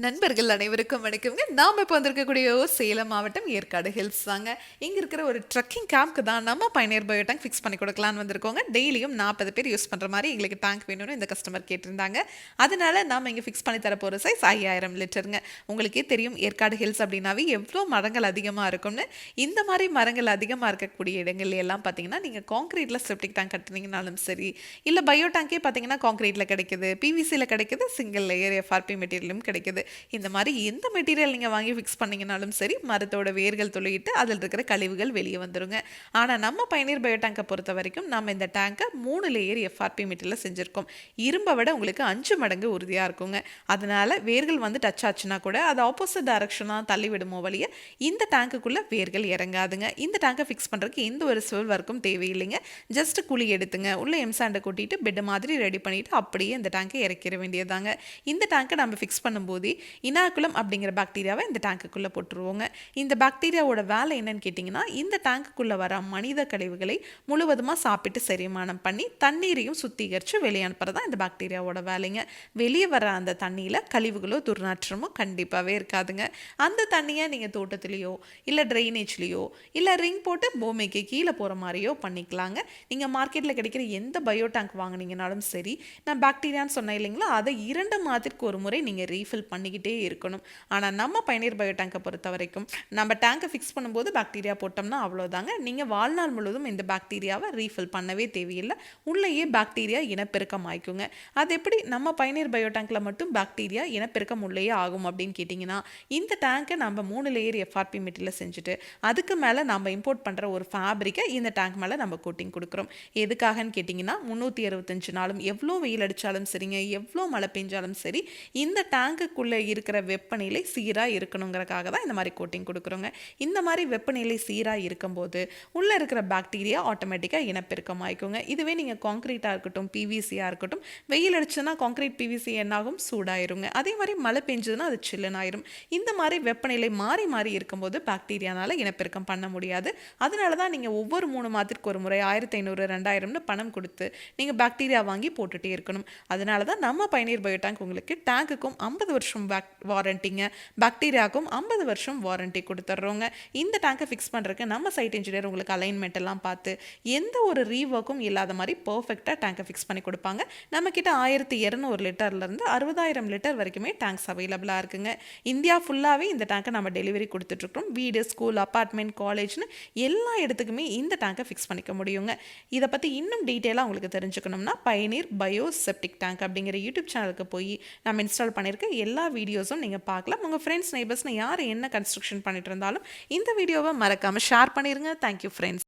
நண்பர்கள் அனைவருக்கும் வணக்கம்ங்க. நாம இப்போ வந்திருக்கக்கூடிய சேலம் மாவட்டம் ஏற்காடு ஹில்ஸ் தாங்க. இங்க இருக்கிற ஒரு ட்ரக்கிங் கேம்ப்க்கு தான் நம்ம பயணியர் பயோ டேங்க் ஃபிக்ஸ் பண்ணி கொடுக்கலான்னு வந்திருக்கோங்க. டெய்லியும் 40 பேர் யூஸ் பண்ற மாதிரி எங்களுக்கு டேங்க் வேணும்னு இந்த கஸ்டமர் கேட்டிருந்தாங்க. அதனால நாம இங்க ஃபிக்ஸ் பண்ணி தர போற சைஸ் 5000 லிட்டருங்க. உங்களுக்கே தெரியும் ஏற்காடு ஹில்ஸ் அப்படின்னாவே எவ்வளோ மரங்கள் அதிகமா இருக்கும்னு. இந்த மாதிரி மரங்கள் அதிகமா இருக்கக்கூடிய இடங்கள்ல எல்லாம் பார்த்தீங்கன்னா நீங்க கான்கிரீட்ல செப்டிக் டேங்க் கட்டுனீங்கனாலும் சரி, இல்ல பயோ டேங்கே பார்த்தீங்கன்னா கான்கிரீட்ல கிடைக்குது, பிவிசியில் கிடைக்குது, சிங்கிள் லேயர் எஃப்ஆர்பி மெட்டீரியலும் கிடைக்குது. இந்த மாதிரி எந்த மெட்டீரியல் நீங்கள் வாங்கி ஃபிக்ஸ் பண்ணிங்கனாலும் சரி, மரத்தோட வேர்கள் துளையிட்டு அதில் இருக்கிற கழிவுகள் வெளியே வந்துருங்க. ஆனால் நம்ம பயனீர் பயோ டேங்கை பொறுத்த வரைக்கும் நம்ம இந்த டேங்கை 3 லேயர் எஃப்ஆர்பி மெட்டீரியல் செஞ்சுருக்கோம். இரும்பை விட உங்களுக்கு 5 மடங்கு உறுதியாக இருக்குங்க. அதனால வேர்கள் வந்து டச் ஆச்சுன்னா கூட அது ஆப்போசிட் டைரக்ஷனாக தள்ளி விடுமோ வழிய இந்த டேங்குக்குள்ளே வேர்கள் இறங்காதுங்க. இந்த டேங்கை ஃபிக்ஸ் பண்ணுறதுக்கு எந்த ஒரு சிவில் ஒர்க்கும் தேவையில்லைங்க. ஜஸ்ட் குழி எடுத்துங்க, உள்ள எம்சாண்டை கொட்டிட்டு பெட் மாதிரி ரெடி பண்ணிட்டு அப்படியே இந்த டேங்கை இறக்கிற வேண்டியதாங்க. இந்த டேங்கை நம்ம ஃபிக்ஸ் பண்ணும்போது இனாகுலம் அப்படிங்கிற பாக்டீரியாவை இந்த டேங்குக்குள்ளே போட்டுருவோங்க. இந்த பாக்டீரியாவோட வேலை என்னன்னு கேட்டிங்கன்னா, இந்த டேங்குக்குள்ளே வர மனித கழிவுகளை முழுவதுமாக சாப்பிட்டு செரிமானம் பண்ணி தண்ணீரையும் சுத்திகரித்து வெளியே அனுப்புறதான் இந்த பாக்டீரியாவோட வேலைங்க. வெளியே வர அந்த தண்ணியில் கழிவுகளோ துர்நாற்றமோ கண்டிப்பாகவே இருக்காதுங்க. அந்த தண்ணியை நீங்கள் தோட்டத்துலேயோ இல்லை ட்ரைனேஜ்லேயோ இல்லை ரிங் போட்டு பூமிக்கு கீழே போகிற மாதிரியோ பண்ணிக்கலாங்க. நீங்கள் மார்க்கெட்டில் கிடைக்கிற எந்த பயோ டேங்க் வாங்கினீங்கனாலும் சரி, நான் பாக்டீரியான்னு சொன்னேன் இல்லைங்களா, அதை 2 மாதத்திற்கு ஒரு முறை நீங்கள் ரீஃபில் பண்ணிக்கிட்டே இருக்கணும். ஆனால் நம்ம பயனீர் பயோ டேங்கை பொறுத்த வரைக்கும் நம்ம டேங்கை ஃபிக்ஸ் பண்ணும்போது பாக்டீரியா போட்டோம்னா அவ்வளோதாங்க. நீங்கள் வாழ்நாள் முழுவதும் இந்த பாக்டீரியாவை ரீஃபில் பண்ணவே தேவையில்லை. உள்ளேயே பாக்டீரியா இனப்பெருக்கம் ஆயிக்குங்க. அது எப்படி நம்ம பயனீர் பயோ டேங்கில் மட்டும் பாக்டீரியா இனப்பெருக்கம் உள்ளேயே ஆகும் அப்படின்னு கேட்டிங்கன்னா, இந்த டேங்கை நம்ம 3 லேயர் எஃப்ஆர்பி மெட்டீரியல் செஞ்சுட்டு அதுக்கு மேலே நம்ம இம்போர்ட் பண்ணுற ஒரு ஃபேப்ரிக்கை இந்த டேங்க் மேலே நம்ம கோட்டிங் கொடுக்குறோம். எதுக்காகன்னு கேட்டிங்கன்னா, 365 நாளும் எவ்வளோ வெயில் அடித்தாலும் சரிங்க, எவ்வளோ மழை பெஞ்சாலும் சரி, இந்த டேங்குக்குள்ளே இருக்கிற வெப்பநிலை சீராக இருக்கணுங்கிறக்காக தான் இந்த மாதிரி கோட்டிங் கொடுக்குறோங்க. இந்த மாதிரி வெப்பநிலை சீராக இருக்கும்போது உள்ளே இருக்கிற பாக்டீரியா ஆட்டோமேட்டிக்காக இனப்பெருக்கம் ஆயிக்குங்க. இதுவே நீங்கள் கான்க்ரீட்டாக இருக்கட்டும், பிவிசியாக இருக்கட்டும், வெயில் அடிச்சுன்னா கான்க்ரீட் பிவிசி என்னாகும், சூடாயிருங்க. அதே மாதிரி மழை பெஞ்சதுன்னா அது சில்லுனாயிரும். இந்த மாதிரி வெப்பநிலை மாறி மாறி இருக்கும்போது பாக்டீரியானால இனப்பெருக்கம் பண்ண முடியாது. அதனால தான் நீங்கள் ஒவ்வொரு 3 மாதத்திற்கு ஒரு முறை 1500 2000ன்னு பணம் கொடுத்து நீங்கள் பாக்டீரியா வாங்கி போட்டுகிட்டே இருக்கணும். அதனால தான் நம்ம பயனீர் பயோ டேங்க் உங்களுக்கு டேங்குக்கும் 50 வருஷம் வாரண்டிங்க, பாக்டீரியாவுக்கும் 50 வருஷம் வாரண்டி கொடுத்துட்றோங்க. இந்த டேங்கை ஃபிக்ஸ் பண்ணுறதுக்கு நம்ம சைட் இன்ஜினியர் உங்களுக்கு அலைன்மெண்ட் எல்லாம் பார்த்து எந்த ஒரு ரீஒர்க்கும் இல்லாத மாதிரி பர்ஃபெக்டாக டேங்கை ஃபிக்ஸ் பண்ணி கொடுப்பாங்க. நம்மக்கிட்ட 1200 லிட்டர்லேருந்து 60,000 லிட்டர் வரைக்குமே டேங்க்ஸ் அவைலபிளாக இருக்குங்க. இந்தியா ஃபுல்லாகவே இந்த டேங்கை நம்ம டெலிவரி கொடுத்துட்ருக்கோம். வீடு, ஸ்கூல், அப்பார்ட்மெண்ட், காலேஜ்னு எல்லா இடத்துக்குமே இந்த டேங்கை ஃபிக்ஸ் பண்ணிக்க முடியுங்க. இதை பற்றி இன்னும் டீட்டெயிலாக உங்களுக்கு தெரிஞ்சுக்கணும்னா பயனீர் பயோ செப்டிக் டேங்க் அப்படிங்கிற யூடியூப் சேனலுக்கு போய் நம்ம இன்ஸ்டால் பண்ணியிருக்க எல்லா வீடியோஸும் நீங்கள் பார்க்கலாம். உங்கள் ஃப்ரெண்ட்ஸ், நெய்பர்ஸ்னு யார் என்ன கன்ஸ்ட்ரக்ஷன் பண்ணிட்டு இருந்தாலும் இந்த வீடியோவை மறக்காமல் ஷேர் பண்ணிடுங்க. Thank you friends.